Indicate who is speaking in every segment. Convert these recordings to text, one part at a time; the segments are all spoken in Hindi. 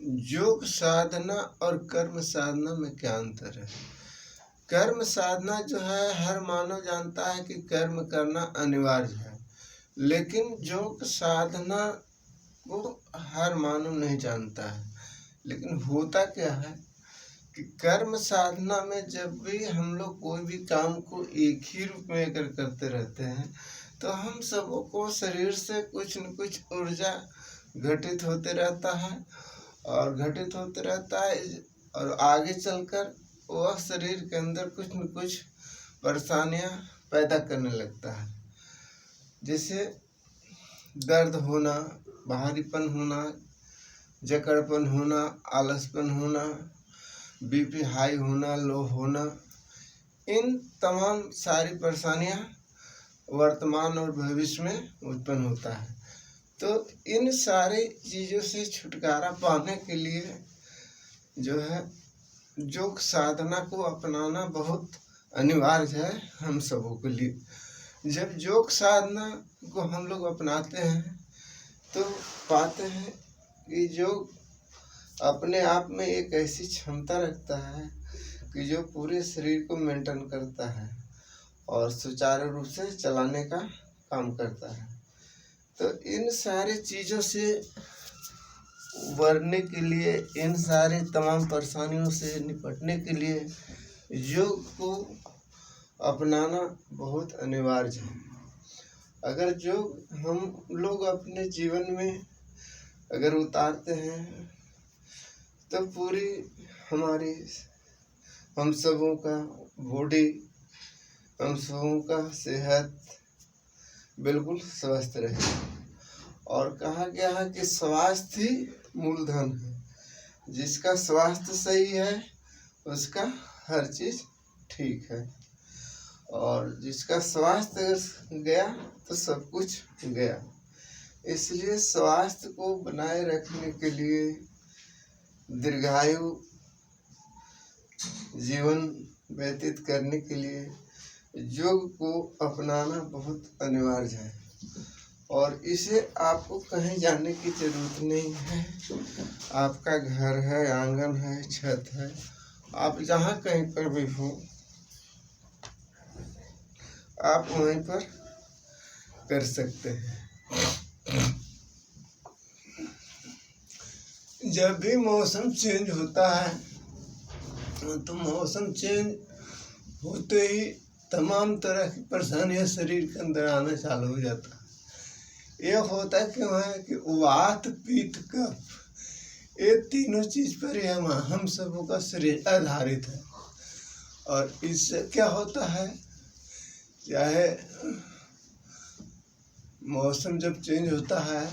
Speaker 1: योग साधना और कर्म साधना में क्या अंतर है? कर्म साधना जो है हर मानव जानता है कि कर्म करना अनिवार्य है, लेकिन योग साधना को हर मानव नहीं जानता है। लेकिन होता क्या है कि कर्म साधना में जब भी हम लोग कोई भी काम को एक ही रूप में अगर करते रहते हैं तो हम सबों को शरीर से कुछ न कुछ ऊर्जा घटित होते रहता है और आगे चलकर वह शरीर के अंदर कुछ न कुछ परेशानियां पैदा करने लगता है। जैसे दर्द होना, भारीपन होना, जकड़पन होना, आलसपन होना, बीपी हाई होना, लो होना, इन तमाम सारी परेशानियां वर्तमान और भविष्य में उत्पन्न होता है। तो इन सारी चीज़ों से छुटकारा पाने के लिए जो है योग साधना को अपनाना बहुत अनिवार्य है हम सबों के लिए। जब योग साधना को हम लोग अपनाते हैं तो पाते हैं कि योग अपने आप में एक ऐसी क्षमता रखता है कि जो पूरे शरीर को मेंटेन करता है और सुचारू रूप से चलाने का काम करता है। तो इन सारी चीज़ों से उबरने के लिए, इन सारी तमाम परेशानियों से निपटने के लिए योग को अपनाना बहुत अनिवार्य है। अगर योग हम लोग अपने जीवन में अगर उतारते हैं तो पूरी हमारी हम सबों का बॉडी, हम सबों का सेहत बिल्कुल स्वस्थ रहे। और कहा गया है कि स्वास्थ्य ही मूलधन है। जिसका स्वास्थ्य सही है उसका हर चीज़ ठीक है, और जिसका स्वास्थ्य अगर गया तो सब कुछ गया। इसलिए स्वास्थ्य को बनाए रखने के लिए, दीर्घायु जीवन व्यतीत करने के लिए योग को अपनाना बहुत अनिवार्य है। और इसे आपको कहीं जाने की जरूरत नहीं है। आपका घर है, आंगन है, छत है, आप जहाँ कहीं पर भी हो आप वहीं पर कर सकते हैं। जब भी मौसम चेंज होता है तो मौसम चेंज होते ही तमाम तरह की परेशानियां शरीर के अंदर आना चालू हो जाता है। यह होता क्यों है कि वात, पित्त, कफ, ये तीनों चीज पर हम सबों का शरीर आधारित है। और इससे क्या होता है, चाहे मौसम जब चेंज होता है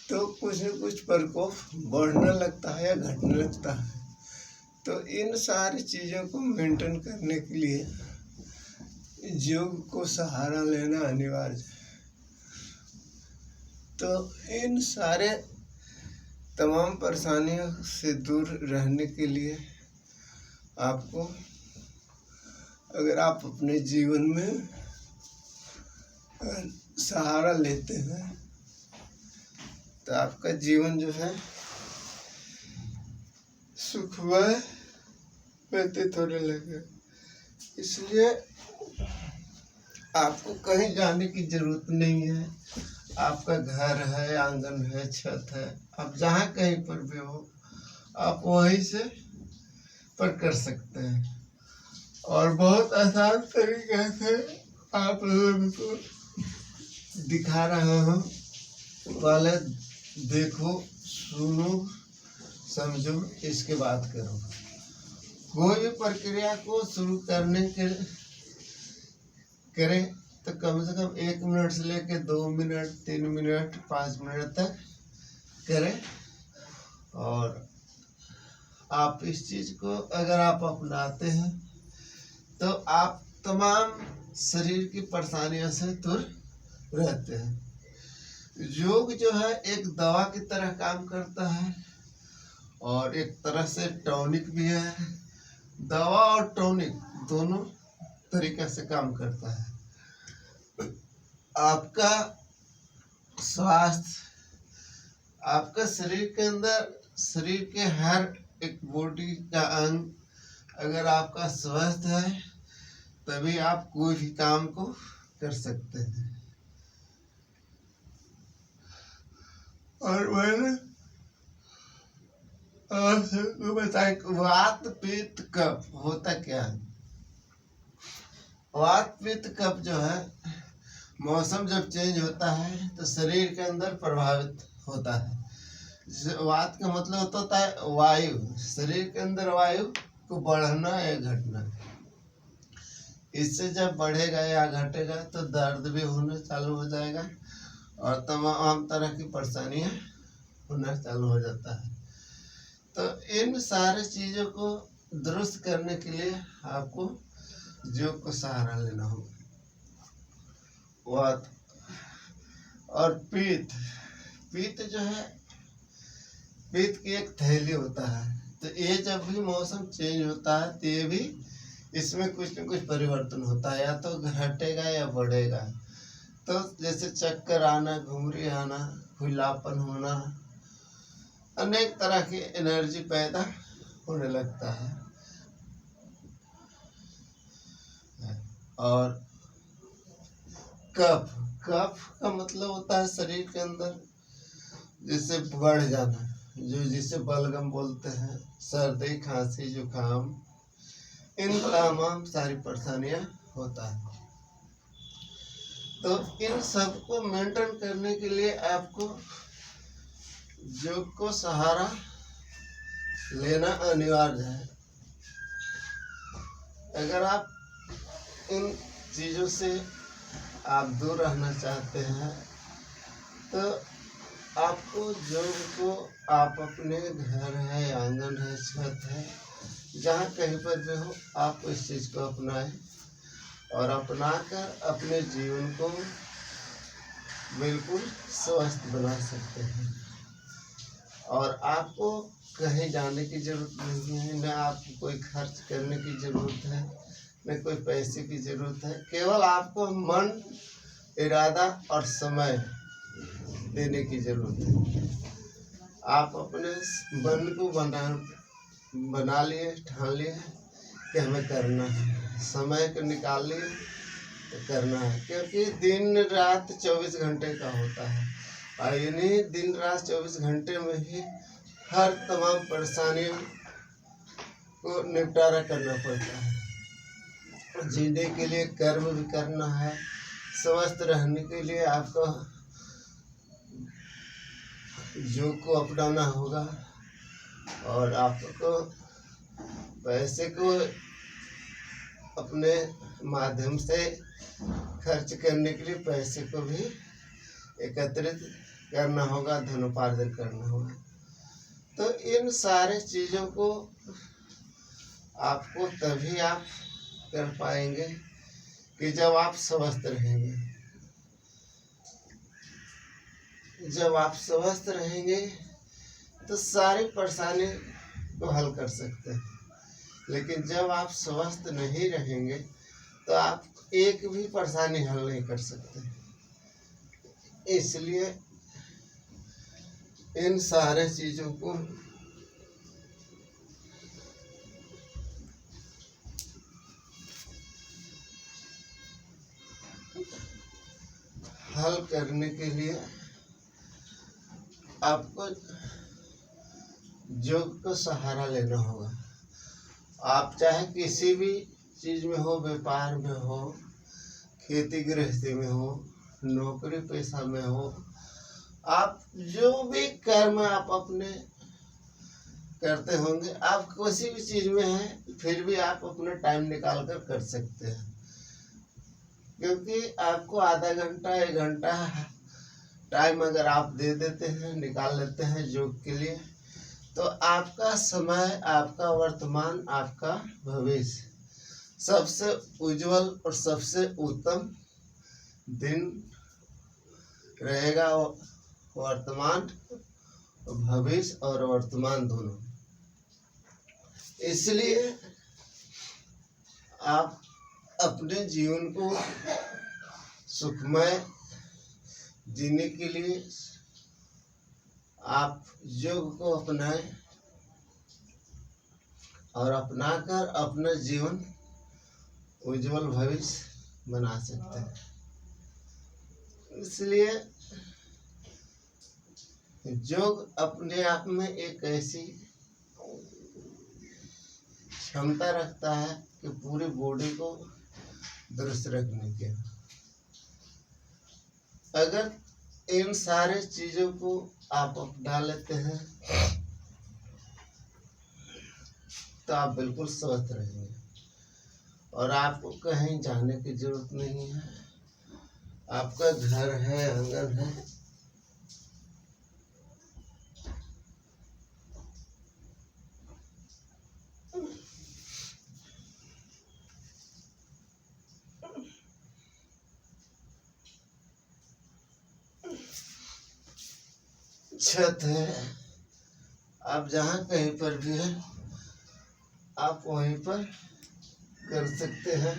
Speaker 1: तो कुछ न कुछ प्रकोप बढ़ने लगता है या घटने लगता है। तो इन सारी चीज़ों को मेंटेन करने के लिए योग को सहारा लेना अनिवार्य है। तो इन सारे तमाम परेशानियों से दूर रहने के लिए आपको, अगर आप अपने जीवन में सहारा लेते हैं तो आपका जीवन जो है सुखमय व्यतीत होने लगे। इसलिए आपको कहीं जाने की जरूरत नहीं है। आपका घर है, आंगन है, छत है, आप जहाँ कहीं पर भी हो आप वहीं से पर कर सकते हैं। और बहुत आसान तरीके से आप लोगों को दिखा रहा हूँ। पहले देखो, सुनो, समझो, इसके बाद करो। कोई भी प्रक्रिया को शुरू करने के करें तो कम से कम 1 मिनट से लेकर 2 मिनट, 3 मिनट, 5 मिनट तक करें। और आप इस चीज को अगर आप अपनाते हैं तो आप तमाम शरीर की परेशानियों से दूर रहते हैं। योग जो है एक दवा की तरह काम करता है और एक तरह से टॉनिक भी है। दवा और टॉनिक दोनों तरीके से काम करता है। आपका स्वास्थ्य, आपका शरीर के अंदर शरीर के हर एक बॉडी का अंग अगर आपका स्वस्थ है तभी आप कोई भी काम को कर सकते हैं। और मैंने आपको बताया वात पित्त कफ होता क्या है। वात पित्त कफ जो है, मौसम जब चेंज होता है तो शरीर के अंदर प्रभावित होता है। वात का मतलब होता है वायु, शरीर के अंदर वायु को बढ़ना या घटना। इससे जब बढ़ेगा या घटेगा तो दर्द भी होना चालू हो जाएगा और तमाम तरह की परेशानियां होना चालू हो जाता है। तो इन सारी चीज़ों को दुरुस्त करने के लिए आपको योग को सहारा लेना होगा। वात और पित्त, पित्त जो है, पित्त की एक थैली होता है। तो ये जब भी मौसम चेंज होता है तो ये भी इसमें कुछ न कुछ परिवर्तन होता है, या तो घटेगा या बढ़ेगा। तो जैसे चक्कर आना, घुमरी आना, खुलापन होना, अनेक तरह की एनर्जी पैदा होने लगता है। और कफ, कफ का मतलब होता है शरीर के अंदर जिससे बढ़ जाना, जो जिसे बलगम बोलते हैं, सर्दी, खांसी, जुकाम, इन तमाम सारी परेशानियां होता है। तो इन सब को मेंटेन करने के लिए आपको योग को सहारा लेना अनिवार्य है। अगर आप इन चीज़ों से आप दूर रहना चाहते हैं तो आपको योग को आप अपने घर है, आंगन है, छत है, जहाँ कहीं पर भी हो, आप इस चीज़ को अपनाएं और अपनाकर अपने जीवन को बिल्कुल स्वस्थ बना सकते हैं। और आपको कहीं जाने की ज़रूरत नहीं है, न आपको कोई खर्च करने की ज़रूरत है, न कोई पैसे की ज़रूरत है। केवल आपको मन, इरादा और समय देने की ज़रूरत है। आप अपने मन को बना लिए, ठान लिए कि हमें करना है, समय को निकाल लिए तो करना है। क्योंकि दिन रात 24 घंटे का होता है और इन्हीं दिन रात 24 घंटे में ही हर तमाम परेशानियों को निपटारा करना पड़ता है। जीने के लिए कर्म भी करना है, स्वस्थ रहने के लिए आपको योग को अपनाना होगा और आपको पैसे को अपने माध्यम से खर्च करने के लिए पैसे को भी एकत्रित करना होगा, धनोपार्जन करना होगा। तो इन सारे चीज़ों को आपको तभी आप कर पाएंगे कि जब आप स्वस्थ रहेंगे। जब आप स्वस्थ रहेंगे तो सारी परेशानी को हल कर सकते हैं, लेकिन जब आप स्वस्थ नहीं रहेंगे तो आप एक भी परेशानी हल नहीं कर सकते। इसलिए इन सारे चीज़ों को हल करने के लिए आपको योग को सहारा लेना होगा। आप चाहे किसी भी चीज़ में हो, व्यापार में हो, खेती गृहस्थी में हो, नौकरी पेशा में हो, आप जो भी कर्म आप अपने करते होंगे, आप किसी भी चीज़ में हैं फिर भी आप अपना टाइम निकाल कर कर सकते हैं। क्योंकि आपको आधा घंटा, 1 घंटा टाइम अगर आप दे देते हैं, निकाल लेते हैं योग के लिए, तो आपका समय, आपका वर्तमान, आपका भविष्य सबसे उज्जवल और सबसे उत्तम दिन रहेगा। वर्तमान, भविष्य और वर्तमान दोनों। इसलिए आप अपने जीवन को सुखमय जीने के लिए आप योग को अपनाएं और अपनाकर अपना जीवन उज्जवल भविष्य बना सकते हैं। इसलिए योग अपने आप में एक ऐसी क्षमता रखता है कि पूरी बॉडी को दुरुस्त रखने के। अगर इन सारे चीजों को आप अपना लेते हैं तो आप बिल्कुल स्वस्थ रहेंगे और आपको कहीं जाने की जरूरत नहीं है। आपका घर है, आंगन है, छत है, आप जहाँ कहीं पर भी हैं आप वहीं पर कर सकते हैं।